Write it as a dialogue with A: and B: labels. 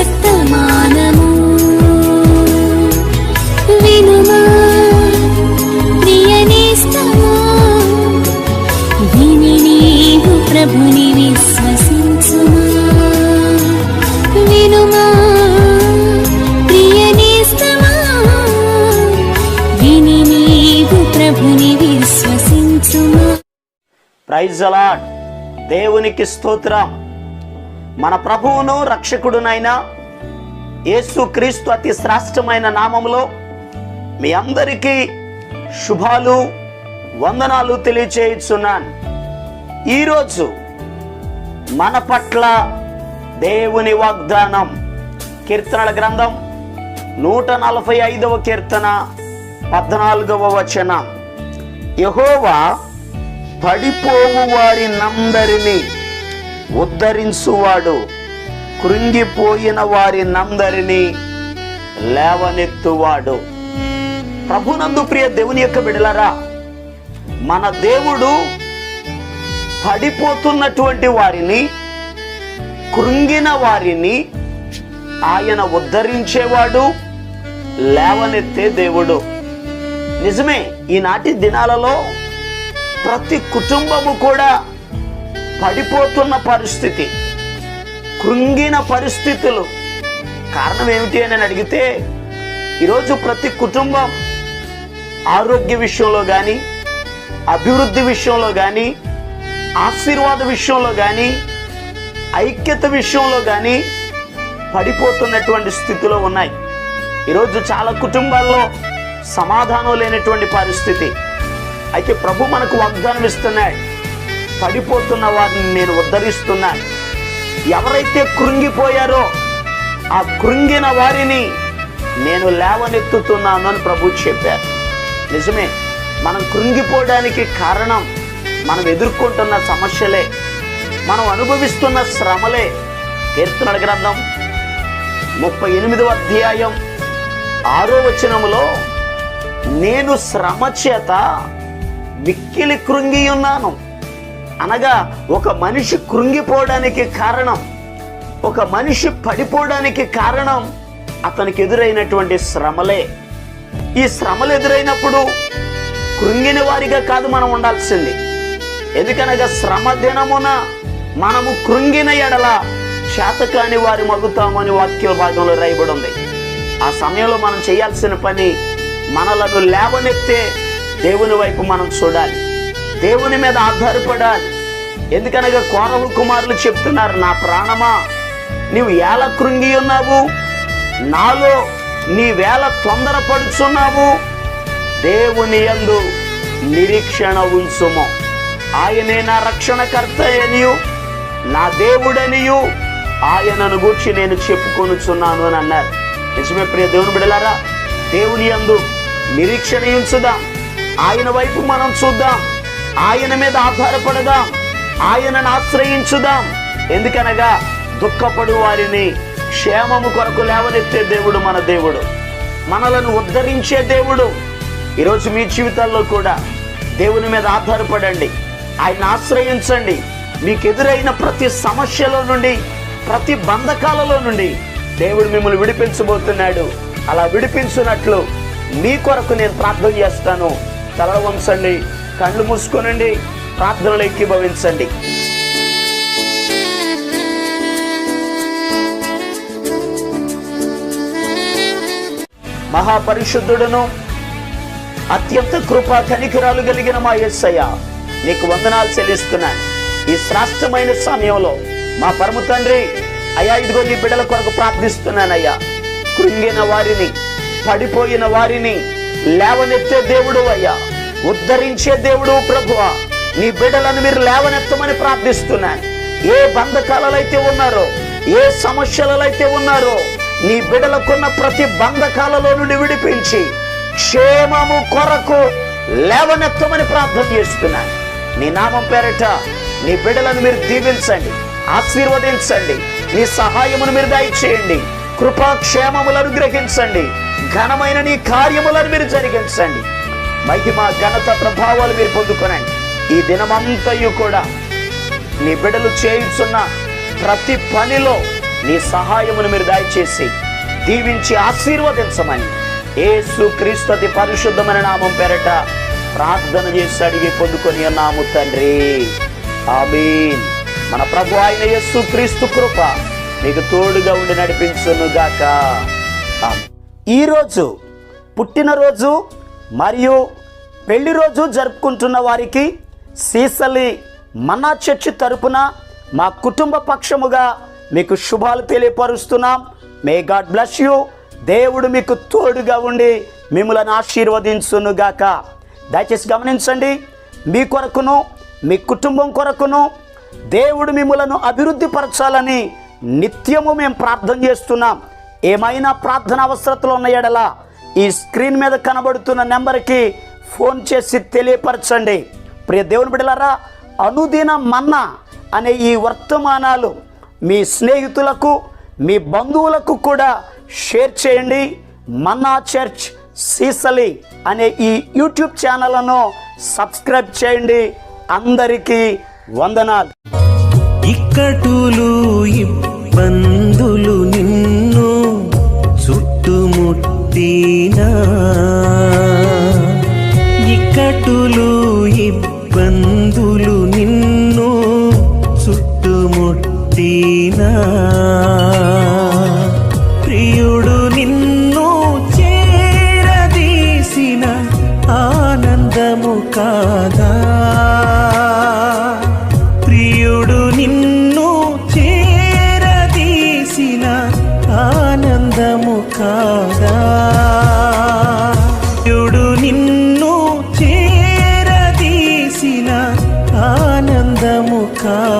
A: వర్తమానము వినుమా ప్రియ నేస్తమా, విని నీవు ప్రభుని విశ్వసించుమా. వినుమా ప్రియ నేస్తమా, విని నీవు ప్రభుని విశ్వసించుమా.
B: Praise the lord. దేవునికి స్తోత్రం. మన ప్రభువును రక్షకుడునైన యేసుక్రీస్తు అతి శ్రేష్టమైన నామములో మీ అందరికీ శుభాలు వందనాలు తెలియచేయుచున్నాను. ఈరోజు మన పట్ల దేవుని వాగ్దానం కీర్తనల గ్రంథం 145వ కీర్తన 14వ వచనం. యెహోవా పడిపోవు వారినందరినీ ఉద్ధరించువాడు, కృంగిపోయిన వారినందరినీ లేవనెత్తువాడు. ప్రభునందు ప్రియ దేవుని యొక్క బిడ్డలారా, మన దేవుడు పడిపోతున్నటువంటి వారిని, కృంగిన వారిని ఆయన ఉద్ధరించేవాడు, లేవనెత్తే దేవుడు. నిజమే, ఈనాటి దినాలలో ప్రతి కుటుంబము కూడా పడిపోతున్న పరిస్థితి, కృంగిన పరిస్థితులు. కారణం ఏమిటి అని అడిగితే, ఈరోజు ప్రతి కుటుంబం ఆరోగ్య విషయంలో కానీ, అభివృద్ధి విషయంలో కానీ, ఆశీర్వాద విషయంలో కానీ, ఐక్యత విషయంలో కానీ పడిపోతున్నటువంటి స్థితిలో ఉన్నాయి. ఈరోజు చాలా కుటుంబాల్లో సమాధానం లేనటువంటి పరిస్థితి. అయితే ప్రభు మనకు వాగ్దానం ఇస్తున్నాడు, పడిపోతున్న వారిని నేను ఉద్ధరిస్తున్నాను. ఎవరైతే కృంగిపోయారో ఆ కృంగిన వారిని నేను లేవనెత్తుతున్నాను అని ప్రభు చెప్పారు. నిజమే, మనం కృంగిపోవడానికి కారణం మనం ఎదుర్కొంటున్న సమస్యలే, మనం అనుభవిస్తున్న శ్రమలే. కీర్తనల గ్రంథం 38వ అధ్యాయం 6వ వచనములో, నేను శ్రమ చేత మిక్కిలి కృంగి ఉన్నాను అనగా, ఒక మనిషి కృంగిపోవడానికి కారణం, ఒక మనిషి పడిపోవడానికి కారణం అతనికి ఎదురైనటువంటి శ్రమలే. ఈ శ్రమలు ఎదురైనప్పుడు కృంగిన వారిగా కాదు మనం ఉండాల్సింది. ఎందుకనగా శ్రమ దినమున మనము కృంగిన ఎడల చేతకాని వారి మగుతామని వాక్య భాగంలో రాయబడి ఉంది. ఆ సమయంలో మనం చేయాల్సిన పని, మనలను లేవనెత్తే దేవుని వైపు మనం చూడాలి, దేవుని మీద ఆధారపడాలి. ఎందుకనగా కోరహు కుమారులు చెప్తున్నారు, నా ప్రాణమా నీవు ఎలా కృంగి ఉన్నావు, నాలో నీవేళ తొందరపడుచున్నావు. దేవుని యందు నిరీక్షణ ఉంచుము, ఆయనే నా రక్షణకర్త అనియు నా దేవుడనియు ఆయనను గూర్చి నేను చెప్పుకొనుచున్నాను అని అన్నారు. నిజమే ప్రియ దేవుని బిడ్డలారా, దేవుని యందు నిరీక్షణ ఉంచుదాం, ఆయన వైపు మనం చూద్దాం, ఆయన మీద ఆధారపడదాం, ఆయనను ఆశ్రయించుదాం. ఎందుకనగా దుఃఖపడు వారిని క్షేమము కొరకు లేవనెత్తే దేవుడు మన దేవుడు, మనలను ఉద్ధరించే దేవుడు. ఈరోజు మీ జీవితాల్లో కూడా దేవుని మీద ఆధారపడండి, ఆయన ఆశ్రయించండి. మీకు ఎదురైన ప్రతి సమస్యలో నుండి, ప్రతి బంధకాలలో నుండి దేవుడు మిమ్మల్ని విడిపించబోతున్నాడు. అలా విడిపించినట్లు మీ కొరకు నేను ప్రార్థన చేస్తాను. తల వంచండి, కళ్ళు మూసుకోనండి, ప్రార్థనలు ఏకీభవించండి. మహాపరిశుద్ధుడును అత్యంత కృపా కనికరాలు కలిగిన మా యేసయ్య, నీకు వందనాలు చెల్లిస్తున్నాను. ఈ శ్రేష్టమైన సమయంలో మా పరమ తండ్రి అయ్యా, ఇదిగో నీ బిడ్డల కొరకు ప్రార్థిస్తున్నానయ్యా. కృంగిన వారిని, పడిపోయిన వారిని లేవనెత్తే దేవుడు అయ్యా, ఉద్ధరించే దేవుడు ప్రభువా. నీ బిడ్డలను మీరు లేవనెత్తమని ప్రార్థిస్తున్నాను. ఏ బంధకాలలో అయితే ఉన్నారో, ఏ సమస్యలలో అయితే ఉన్నారో, నీ బిడ్డలకున్న ప్రతి బంధకాలలో నుండి విడిపించి క్షేమము కొరకు లేవనెత్తమని ప్రార్థన చేస్తున్నాను. నీ నామం పేరట నీ బిడ్డలను మీరు దీవించండి, ఆశీర్వదించండి. నీ సహాయమును మీరు దయచేయండి, కృపాక్షేమములను అనుగ్రహించండి, ఘనమైన నీ కార్యములను మీరు జరిగించండి. మహిమ ఘనత ప్రభావాలు మీరు పొందుకొనండి. ఈ దినమంతయు కూడా నీ బిడ్డలు చేయుచున్న ప్రతి పనిలో నీ సహాయమును మీరు దయచేసి దీవించి ఆశీర్వదించమని యేసు క్రీస్తు అతి పరిశుద్ధమైన నామం పేరట ప్రార్థన చేసి అడిగి పొందుకొని ఉన్నాము తండ్రి, ఆమేన్. మన ప్రభు అయిన యేసు క్రీస్తు కృప నీకు తోడుగా ఉండి నడిపించును గాక. ఈరోజు పుట్టినరోజు మరియు పెళ్లి రోజు జరుపుకుంటున్న వారికి సీసలి మన్నా చర్చి తరపున మా కుటుంబ పక్షముగా మీకు శుభాలు తెలియపరుస్తున్నాం. May God bless you. దేవుడు మీకు తోడుగా ఉండి మిమ్మల్ని ఆశీర్వదించును గాక. దయచేసి గమనించండి, మీ కొరకును మీ కుటుంబం కొరకును దేవుడు మిమ్మలను అభివృద్ధి పరచాలని నిత్యము మేము ప్రార్థన చేస్తున్నాం. ఏమైనా ప్రార్థన అవసరతలు ఉన్న ఎడల ఈ స్క్రీన్ మీద కనబడుతున్న నెంబర్కి ఫోన్ చేసి తెలియపరచండి. ప్రియ దేవుని బిడ్డలారా, అనుదిన మన్నా అనే ఈ వర్తమానాలు మీ స్నేహితులకు మీ బంధువులకు కూడా షేర్ చేయండి. మన్నా చర్చ్ సీసలి అనే ఈ యూట్యూబ్ ఛానల్ను సబ్స్క్రైబ్ చేయండి. అందరికీ వందనాలు.
C: ఇక్కటులు ఇబ్బందులు నిన్ను చుట్టుముట్టినా, ఇక్కటులు ఇబ్బందులు నిన్ను చుట్టుముట్టినా, ప్రియుడు నిన్ను చేరదీసిన ఆనందము కాదా, ప్రియుడు నిన్ను చేరదీసిన ఆనందము కాదా, ప్రియుడు నిన్ను చేరదీసిన ఆనందము కాదా.